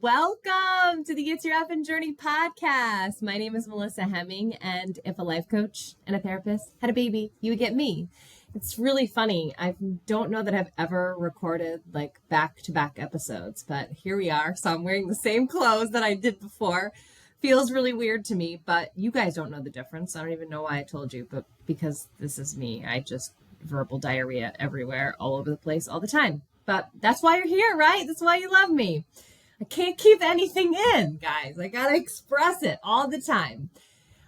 Welcome to the It's Your Effing Journey podcast. My name is Melissa Hemming, and if a life coach and a therapist had a baby, you would get me. It's really funny. I don't know that I've ever recorded like back-to-back episodes, but here we are. So I'm wearing the same clothes that I did before. Feels really weird to me, but you guys don't know the difference. I don't even know why I told you, but because this is me, I just verbal diarrhea everywhere, all over the place, all the time. But that's why you're here, right? That's why you love me. I can't keep anything in, guys. I gotta express it all the time.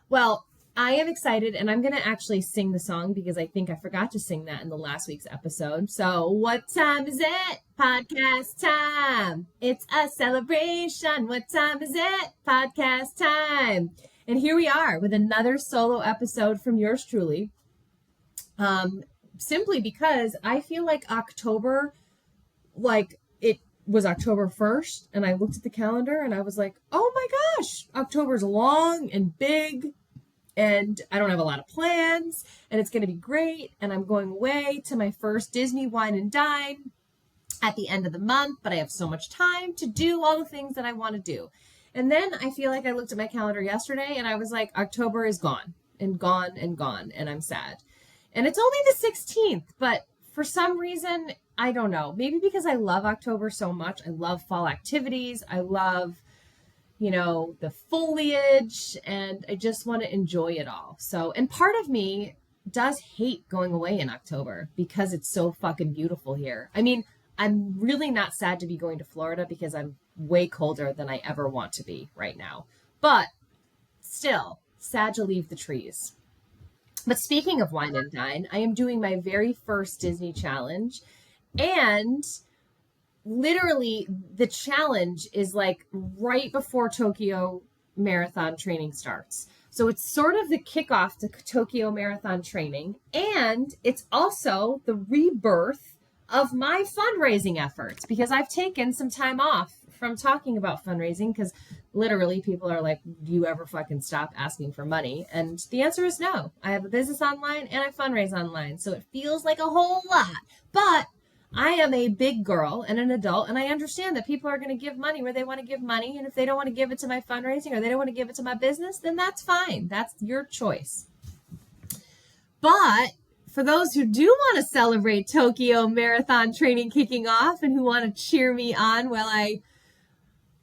Well, I am excited, and I'm gonna actually sing the song because I think I forgot to sing that in the last week's episode. So, what time is it? Podcast time. It's a celebration. What time is it? Podcast time. And here we are with another solo episode from yours truly. Simply because I feel like October, it was October 1st, and I looked at the calendar and I was like, oh my gosh, October's long and big, and I don't have a lot of plans, and it's going to be great, and I'm going away to my first Disney wine and dine at the end of the month, but I have so much time to do all the things that I want to do. And then I feel like I looked at my calendar yesterday and I was like, October is gone and gone and gone, and I'm sad. And it's only the 16th, but for some reason, I don't know, maybe because I love October so much. I love fall activities. I love, the foliage, and I just want to enjoy it all. So, and part of me does hate going away in October because it's so fucking beautiful here. I mean, I'm really not sad to be going to Florida because I'm way colder than I ever want to be right now. But still, sad to leave the trees. But speaking of wine and dine, I am doing my very first Disney challenge. And literally the challenge is like right before Tokyo Marathon training starts. So it's sort of the kickoff to Tokyo Marathon training. And it's also the rebirth of my fundraising efforts because I've taken some time off from talking about fundraising because literally people are like, do you ever fucking stop asking for money? And the answer is no. I have a business online and I fundraise online. So it feels like a whole lot. But I am a big girl and an adult, and I understand that people are going to give money where they want to give money. And if they don't want to give it to my fundraising or they don't want to give it to my business, then that's fine. That's your choice. But for those who do want to celebrate Tokyo Marathon training kicking off and who want to cheer me on while I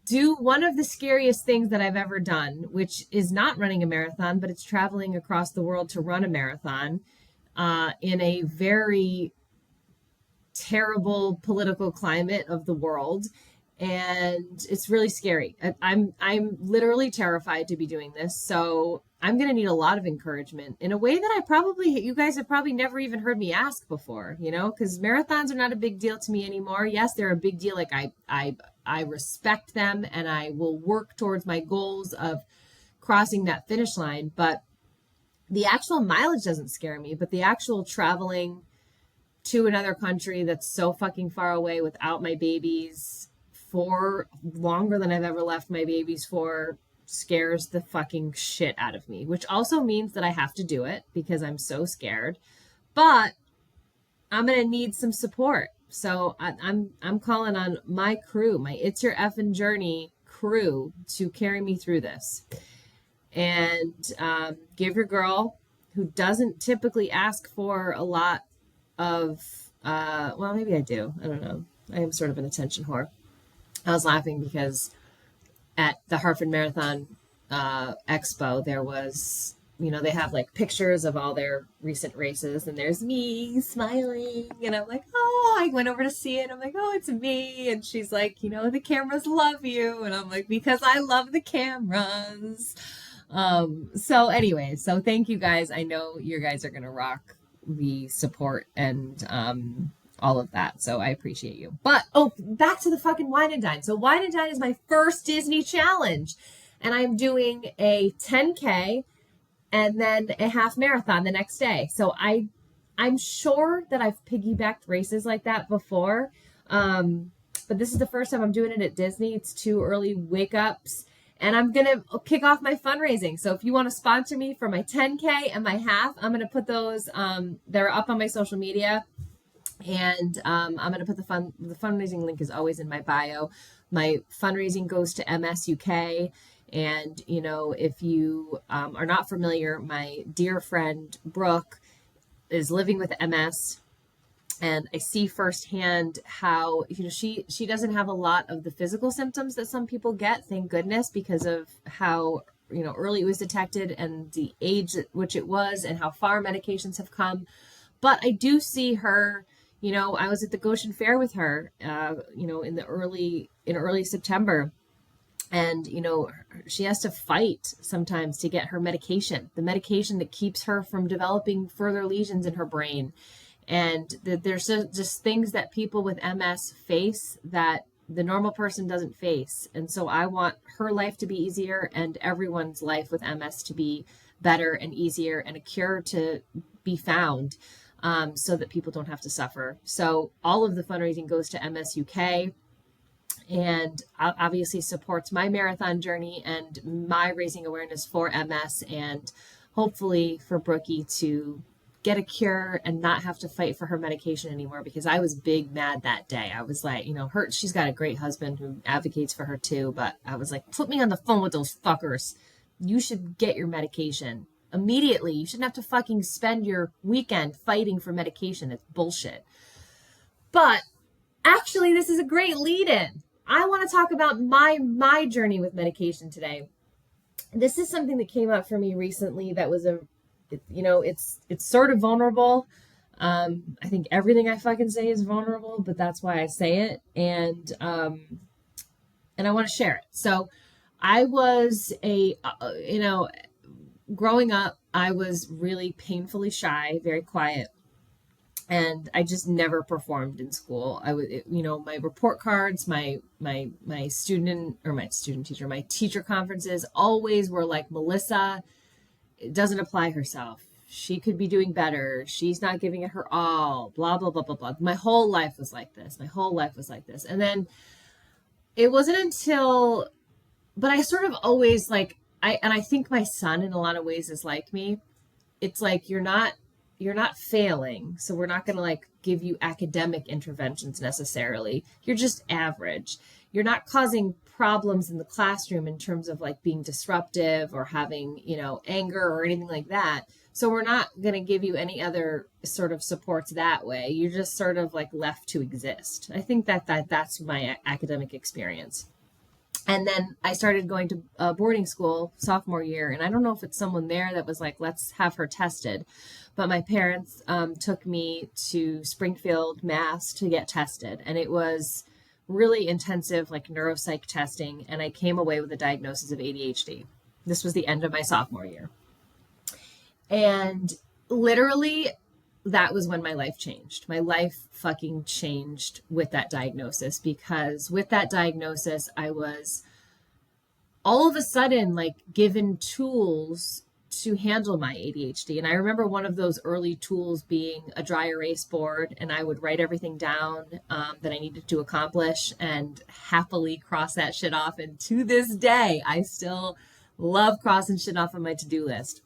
do one of the scariest things that I've ever done, which is not running a marathon, but it's traveling across the world to run a marathon in a very terrible political climate of the world. And it's really scary. I'm literally terrified to be doing this. So I'm going to need a lot of encouragement in a way that you guys have probably never even heard me ask before, because marathons are not a big deal to me anymore. Yes, they're a big deal. Like I respect them and I will work towards my goals of crossing that finish line. But the actual mileage doesn't scare me, but the actual traveling to another country that's so fucking far away without my babies for longer than I've ever left my babies for scares the fucking shit out of me, which also means that I have to do it because I'm so scared. But I'm going to need some support. So I'm calling on my crew, my It's Your Effing Journey crew to carry me through this. And give your girl, who doesn't typically ask for a lot of, well, maybe I do. I don't know. I am sort of an attention whore. I was laughing because at the Hartford Marathon Expo, there was, they have like pictures of all their recent races, and there's me smiling, and I'm like, oh, I went over to see it. I'm like, oh, it's me. And she's like, the cameras love you. And I'm like, because I love the cameras. So anyway, so thank you guys. I know you guys are going to rock the support and all of that. So I appreciate you. But, back to the fucking wine and dine. So wine and dine is my first Disney challenge. And I'm doing a 10K and then a half marathon the next day. So I'm sure that I've piggybacked races like that before. But this is the first time I'm doing it at Disney. It's 2 early wake ups. And I'm going to kick off my fundraising. So if you want to sponsor me for my 10K and my half, I'm going to put those, they're up on my social media. And I'm going to put the fundraising link is always in my bio. My fundraising goes to MSUK. And, you know, if you are not familiar, my dear friend Brooke is living with MS, and I see firsthand how, you know, she doesn't have a lot of the physical symptoms that some people get, thank goodness, because of how, you know, early it was detected and the age at which it was and how far medications have come. But I do see her, you know, I was at the Goshen Fair with her, you know, in early September. And, you know, she has to fight sometimes to get her medication, the medication that keeps her from developing further lesions in her brain. And there's just things that people with MS face that the normal person doesn't face. And so I want her life to be easier and everyone's life with MS to be better and easier and a cure to be found, so that people don't have to suffer. So all of the fundraising goes to MSUK, and obviously supports my marathon journey and my raising awareness for MS, and hopefully for Brookie to get a cure and not have to fight for her medication anymore, because I was big mad that day. I was like, you know, she's got a great husband who advocates for her too, but I was like, put me on the phone with those fuckers. You should get your medication immediately. You shouldn't have to fucking spend your weekend fighting for medication. It's bullshit. But actually, this is a great lead in. I want to talk about my journey with medication today. This is something that came up for me recently that was it's sort of vulnerable. I think everything I fucking say is vulnerable, but that's why I say it. And I want to share it. So I was growing up, I was really painfully shy, very quiet. And I just never performed in school. My report cards, my teacher conferences always were like, Melissa doesn't apply herself. She could be doing better. She's not giving it her all, blah, blah, blah, blah, blah. My whole life was like this. And then it wasn't until, but I sort of always I think my son in a lot of ways is like me. It's like, you're not failing, so we're not going to like give you academic interventions necessarily. You're just average. You're not causing problems in the classroom in terms of like being disruptive or having, you know, anger or anything like that. So we're not going to give you any other sort of supports that way. You're just sort of like left to exist. I think that's my academic experience. And then I started going to boarding school sophomore year. And I don't know if it's someone there that was like, let's have her tested. But my parents took me to Springfield, Mass to get tested. And it was really intensive, like neuropsych testing. And I came away with a diagnosis of ADHD. This was the end of my sophomore year. And literally, that was when my life changed. My life fucking changed with that diagnosis, because with that diagnosis, I was all of a sudden like given tools to handle my ADHD. And I remember one of those early tools being a dry erase board, and I would write everything down that I needed to accomplish and happily cross that shit off. And to this day, I still love crossing shit off on my to-do list.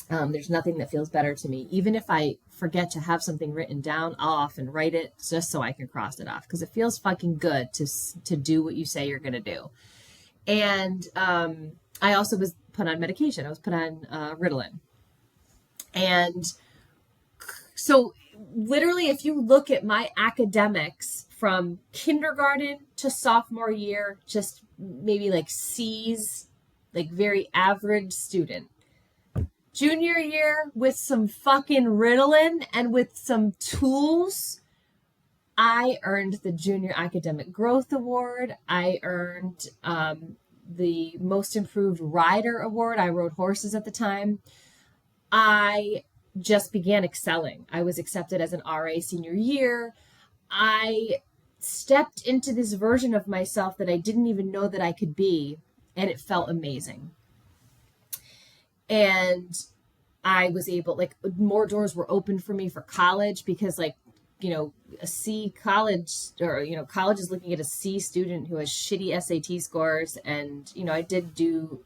There's nothing that feels better to me. Even if I forget to have something written down, I'll often write it just so I can cross it off, because it feels fucking good to do what you say you're going to do. And I also was put on medication. I was put on Ritalin. And so literally, if you look at my academics from kindergarten to sophomore year, just maybe like C's, like very average student. Junior year, with some fucking Ritalin and with some tools, I earned the Junior Academic Growth Award. I earned the Most Improved Rider Award. I rode horses at the time. I just began excelling. I was accepted as an RA senior year. I stepped into this version of myself that I didn't even know that I could be, and it felt amazing. And I was able, like, more doors were open for me for college, because, like, you know, a C college, or, you know, college is looking at a C student who has shitty SAT scores. And, you know, I did do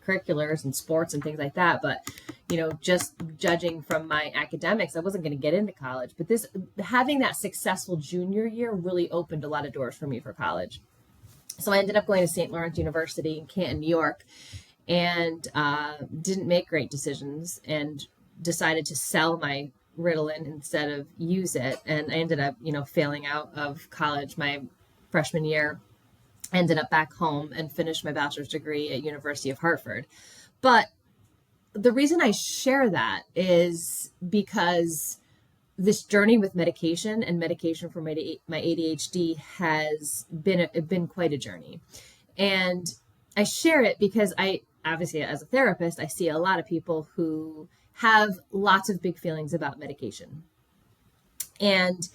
extracurriculars and sports and things like that. But, just judging from my academics, I wasn't going to get into college. But having that successful junior year really opened a lot of doors for me for college. So I ended up going to St. Lawrence University in Canton, New York, and didn't make great decisions and decided to sell my Ritalin instead of use it. And I ended up, failing out of college my freshman year, ended up back home and finished my bachelor's degree at University of Hartford. But the reason I share that is because this journey with medication and medication for my ADHD has been quite a journey. And I share it because obviously as a therapist, I see a lot of people who have lots of big feelings about medication. And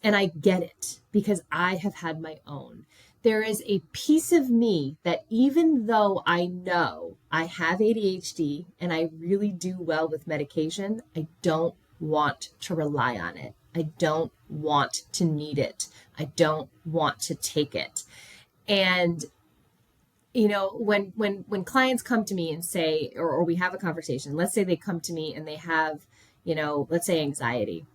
I get it because I have had my own. There is a piece of me that even though I know I have ADHD and I really do well with medication, I don't want to rely on it. I don't want to need it. I don't want to take it. And, when clients come to me and say, or we have a conversation, let's say they come to me and they have, let's say anxiety.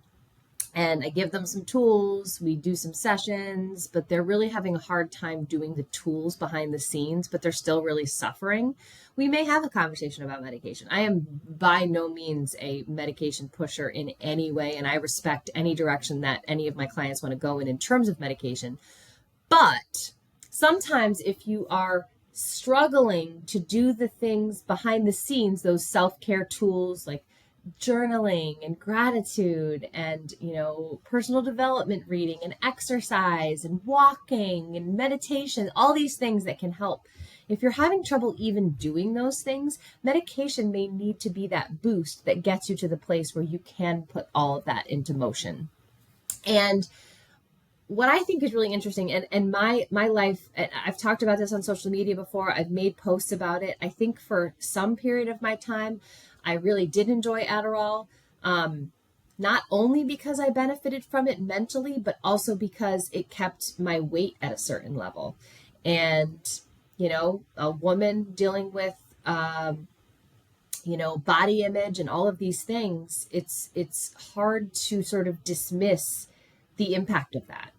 And I give them some tools, we do some sessions, but they're really having a hard time doing the tools behind the scenes, but they're still really suffering. We may have a conversation about medication. I am by no means a medication pusher in any way, and I respect any direction that any of my clients want to go in terms of medication. But sometimes if you are struggling to do the things behind the scenes, those self-care tools like journaling and gratitude and, personal development reading and exercise and walking and meditation, all these things that can help. If you're having trouble even doing those things, medication may need to be that boost that gets you to the place where you can put all of that into motion. And what I think is really interesting, and my life, and I've talked about this on social media before, I've made posts about it. I think for some period of my time, I really did enjoy Adderall, not only because I benefited from it mentally, but also because it kept my weight at a certain level. And, a woman dealing with, body image and all of these things, it's hard to sort of dismiss the impact of that.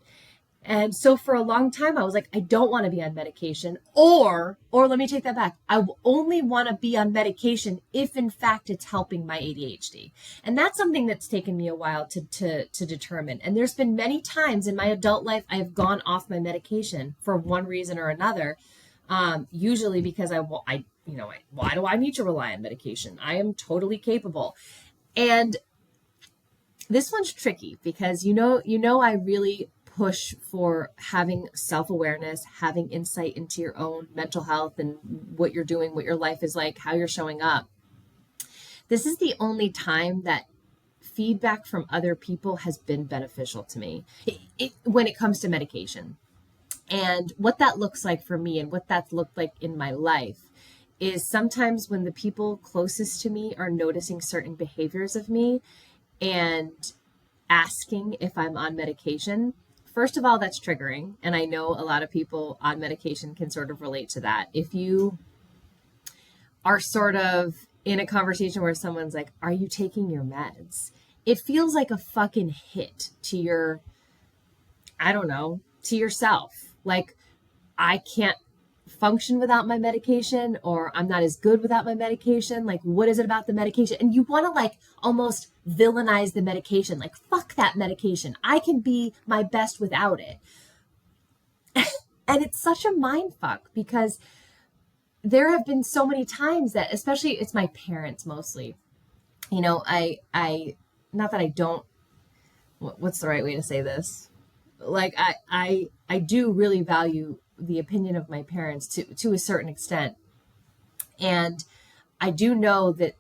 And so for a long time, I was like, I don't want to be on medication, or let me take that back. I only want to be on medication if in fact it's helping my ADHD. And that's something that's taken me a while to determine. And there's been many times in my adult life, I have gone off my medication for one reason or another. Usually because why do I need to rely on medication? I am totally capable. And this one's tricky because, I really push for having self-awareness, having insight into your own mental health and what you're doing, what your life is like, how you're showing up. This is the only time that feedback from other people has been beneficial to me when it comes to medication. And what that looks like for me and what that's looked like in my life is sometimes when the people closest to me are noticing certain behaviors of me and asking if I'm on medication. First of all, that's triggering. And I know a lot of people on medication can sort of relate to that. If you are sort of in a conversation where someone's like, are you taking your meds? It feels like a fucking hit to to yourself. Like, I can't function without my medication, or I'm not as good without my medication. Like, what is it about the medication? And you want to almost villainize the medication. Like, fuck that medication. I can be my best without it. And it's such a mind fuck because there have been so many times that, especially it's my parents mostly, not that I don't, what's the right way to say this? Like, I do really value the opinion of my parents to a certain extent. And I do know that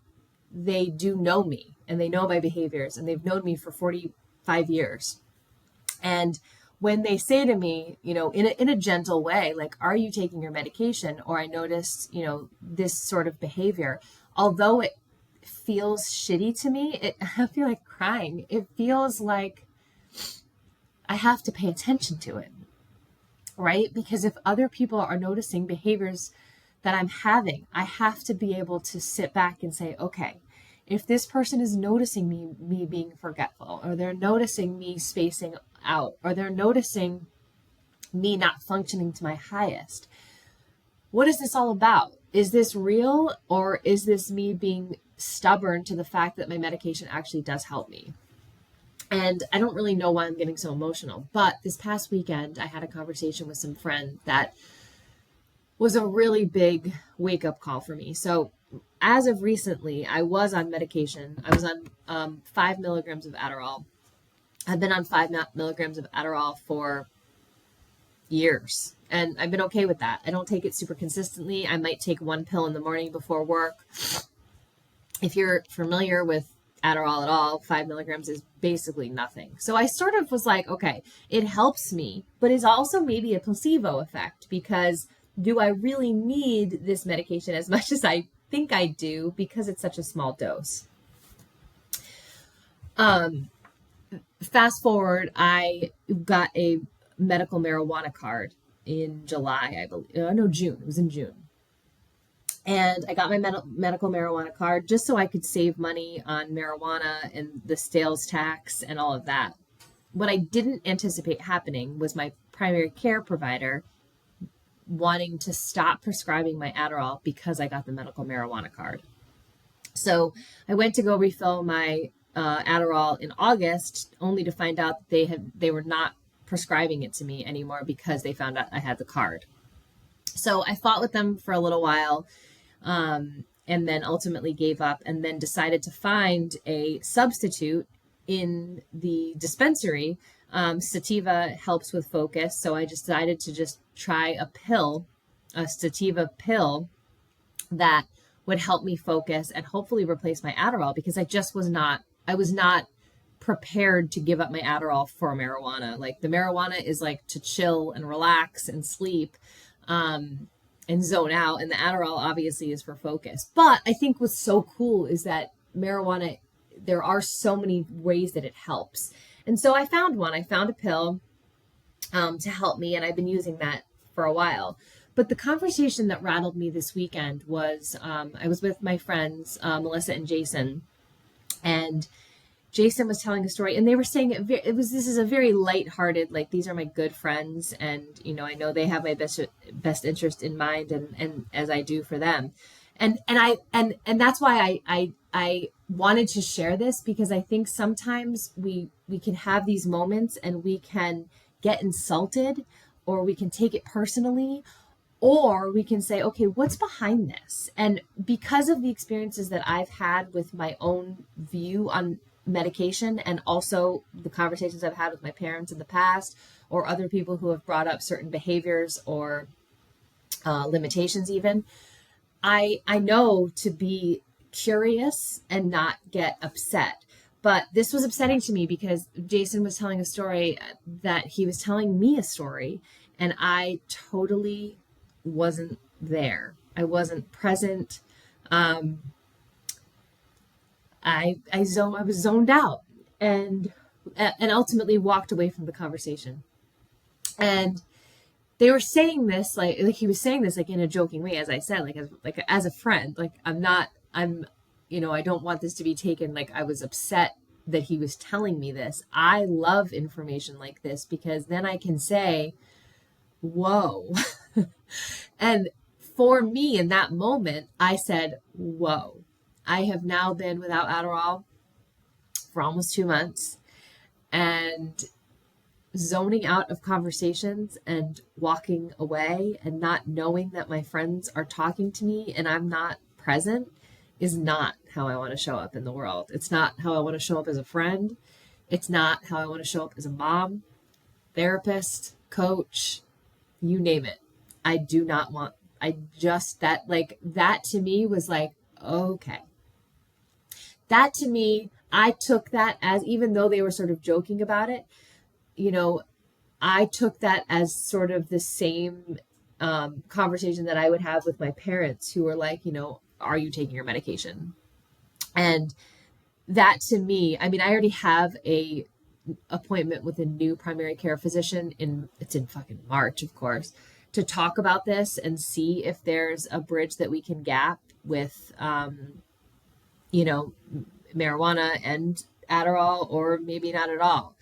they do know me and they know my behaviors and they've known me for 45 years. And when they say to me, in a gentle way, like, are you taking your medication? Or I noticed, this sort of behavior, although it feels shitty to me, I feel like crying. It feels like I have to pay attention to it. Right? Because if other people are noticing behaviors that I'm having, I have to be able to sit back and say, okay, if this person is noticing me being forgetful, or they're noticing me spacing out, or they're noticing me not functioning to my highest, what is this all about? Is this real, or is this me being stubborn to the fact that my medication actually does help me? And I don't really know why I'm getting so emotional, but this past weekend, I had a conversation with some friend that was a really big wake-up call for me. So as of recently, I was on medication. I was on 5 milligrams of Adderall. I've been on 5 milligrams of Adderall for years, and I've been okay with that. I don't take it super consistently. I might take one pill in the morning before work. If you're familiar with Adderall at all, 5 milligrams is basically nothing. So I sort of was like, okay, it helps me, but it's also maybe a placebo effect, because do I really need this medication as much as I think I do, because it's such a small dose? Fast forward, I got a medical marijuana card in July, I believe. No, June. It was in June. And I got my medical marijuana card just so I could save money on marijuana and the sales tax and all of that. What I didn't anticipate happening was my primary care provider wanting to stop prescribing my Adderall because I got the medical marijuana card. So I went to go refill my Adderall in August, only to find out that they were not prescribing it to me anymore because they found out I had the card. So I fought with them for a little while, and then ultimately gave up, and then decided to find a substitute in the dispensary. Sativa helps with focus, so I decided to just try a sativa pill that would help me focus and hopefully replace my Adderall, because I was not prepared to give up my Adderall for marijuana. Like, the marijuana is like to chill and relax and sleep, and zone out. And the Adderall obviously is for focus. But I think what's so cool is that marijuana, there are so many ways that it helps. And so I found a pill to help me, and I've been using that for a while. But the conversation that rattled me this weekend was, I was with my friends, Melissa and Jason, and Jason was telling a story, and they were saying this is a very lighthearted, like, these are my good friends, and, you know, I know they have my best interest in mind, and as I do for them. And that's why I wanted to share this, because I think sometimes we can have these moments and we can get insulted, or we can take it personally, or we can say, okay, what's behind this? And because of the experiences that I've had with my own view on medication, and also the conversations I've had with my parents in the past, or other people who have brought up certain behaviors or limitations even, I know to be curious and not get upset. But this was upsetting to me because Jason was telling a story that he was telling me a story, and I totally wasn't there. I wasn't present. I was zoned out, and ultimately walked away from the conversation. And they were saying this like he was saying this like in a joking way, as I said, like as a friend. Like, I don't want this to be taken like I was upset that he was telling me this. I love information like this, because then I can say, whoa. And for me in that moment, I said, whoa. I have now been without Adderall for almost 2 months, and zoning out of conversations and walking away and not knowing that my friends are talking to me and I'm not present is not how I want to show up in the world. It's not how I want to show up as a friend. It's not how I want to show up as a mom, therapist, coach, you name it. I do not want, that to me was like, okay. That to me, I took that as, even though they were sort of joking about it, I took that as sort of the same conversation that I would have with my parents, who were like, are you taking your medication? And that to me, I mean, I already have a appointment with a new primary care physician it's in fucking March, of course, talk about this and see if there's a bridge that we can gap with, you know, marijuana and Adderall, or maybe not at all.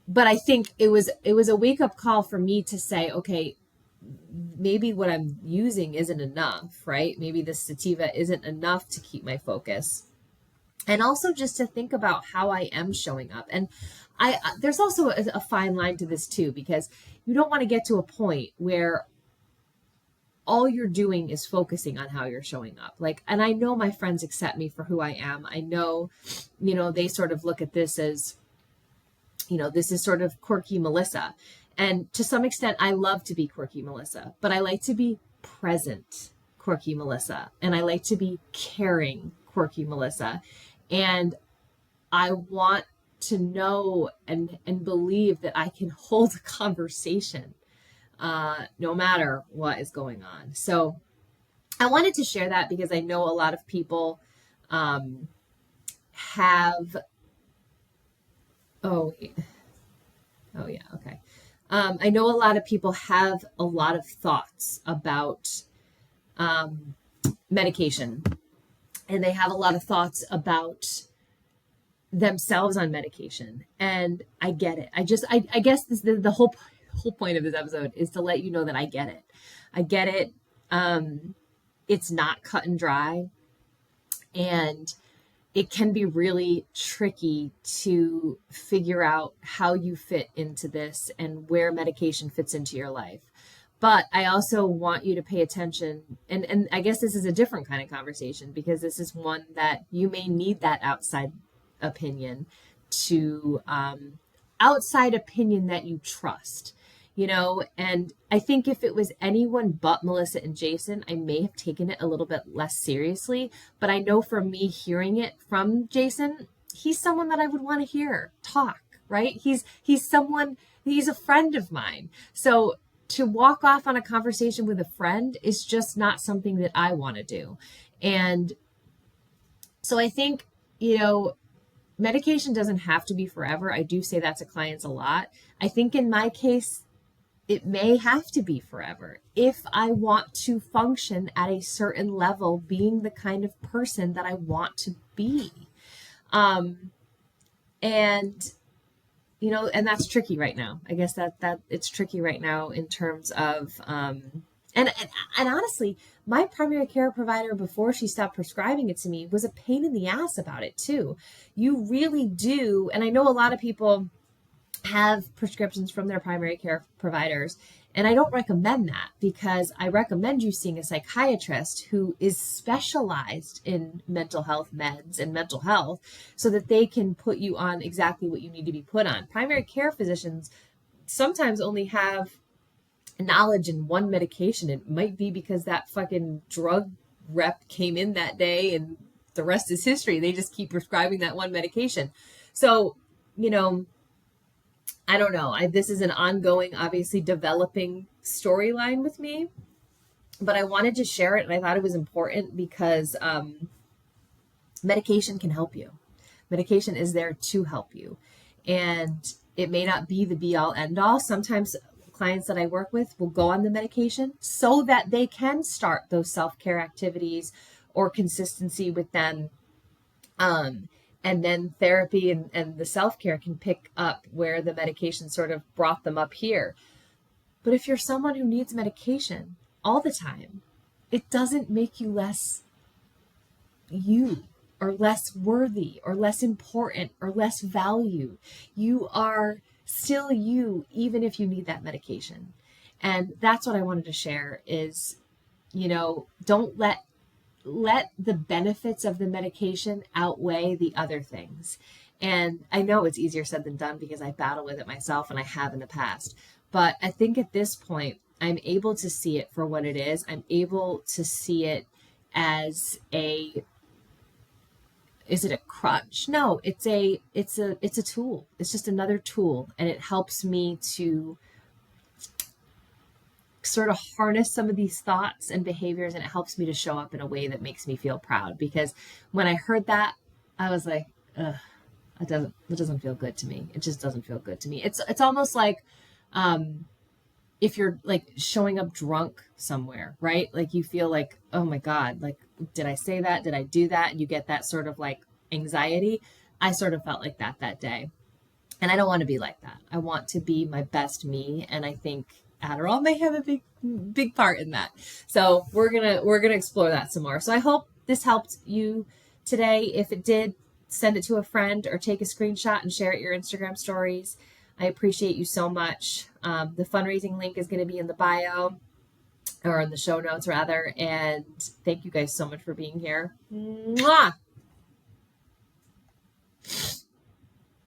But I think it was a wake up call for me to say, okay, maybe what I'm using isn't enough, right? Maybe the sativa isn't enough to keep my focus. And also just to think about how I am showing up. And there's also a fine line to this too, because you don't want to get to a point where all you're doing is focusing on how you're showing up. Like, and I know my friends accept me for who I am. I know, you know, they sort of look at this as, you know, this is sort of quirky Melissa. And to some extent, I love to be quirky Melissa, but I like to be present quirky Melissa. And I like to be caring quirky Melissa. And I want to know and believe that I can hold a conversation no matter what is going on. So I wanted to share that because I know a lot of people have, I know a lot of people have a lot of thoughts about medication, and they have a lot of thoughts about themselves on medication. And I get it. I guess the whole point of this episode is to let you know that I get it. I get it. It's not cut and dry, and it can be really tricky to figure out how you fit into this and where medication fits into your life. But I also want you to pay attention. And I guess this is a different kind of conversation, because this is one that you may need that outside opinion outside opinion that you trust, you know. And I think if it was anyone but Melissa and Jason, I may have taken it a little bit less seriously. But I know for me, hearing it from Jason, he's someone that I would want to hear talk, right? He's a friend of mine. So to walk off on a conversation with a friend is just not something that I want to do. And so I think, you know, medication doesn't have to be forever. I do say that to clients a lot. I think in my case, it may have to be forever if I want to function at a certain level, being the kind of person that I want to be. And, you know, and that's tricky right now. I guess that it's tricky right now in terms of, and honestly, my primary care provider, before she stopped prescribing it to me, was a pain in the ass about it too. You really do. And I know a lot of people have prescriptions from their primary care providers, and I don't recommend that, because I recommend you seeing a psychiatrist who is specialized in mental health meds and mental health, so that they can put you on exactly what you need to be put on. Primary care physicians sometimes only have knowledge in one medication. It might be because that fucking drug rep came in that day, and the rest is history. They just keep prescribing that one medication. So, you know, I don't know. This is an ongoing, obviously developing storyline with me, but I wanted to share it, and I thought it was important because medication can help you. Medication is there to help you, and it may not be the be all end all. Sometimes clients that I work with will go on the medication so that they can start those self-care activities or consistency with them. And then therapy and the self-care can pick up where the medication sort of brought them up here. But if you're someone who needs medication all the time, it doesn't make you less you, or less worthy, or less important, or less valued. You are still you, even if you need that medication. And that's what I wanted to share is, you know, don't let the benefits of the medication outweigh the other things. And I know it's easier said than done, because I battle with it myself, and I have in the past. But I think at this point, I'm able to see it for what it is. I'm able to see it as is it a crutch? No, it's a tool. It's just another tool. And it helps me to sort of harness some of these thoughts and behaviors, and it helps me to show up in a way that makes me feel proud. Because when I heard that, I was like, ugh, it doesn't feel good to me. It just doesn't feel good to me. It's almost like, if you're like showing up drunk somewhere, right? Like you feel like, oh my God, like, did I say that? Did I do that? And you get that sort of like anxiety. I sort of felt like that day. And I don't want to be like that. I want to be my best me. And I think Adderall may have a big part in that. So we're gonna explore that some more. So I hope this helped you today. If it did, send it to a friend or take a screenshot and share it your Instagram stories. I appreciate you so much. The fundraising link is going to be in the bio, or in the show notes rather. And thank you guys so much for being here. Mwah!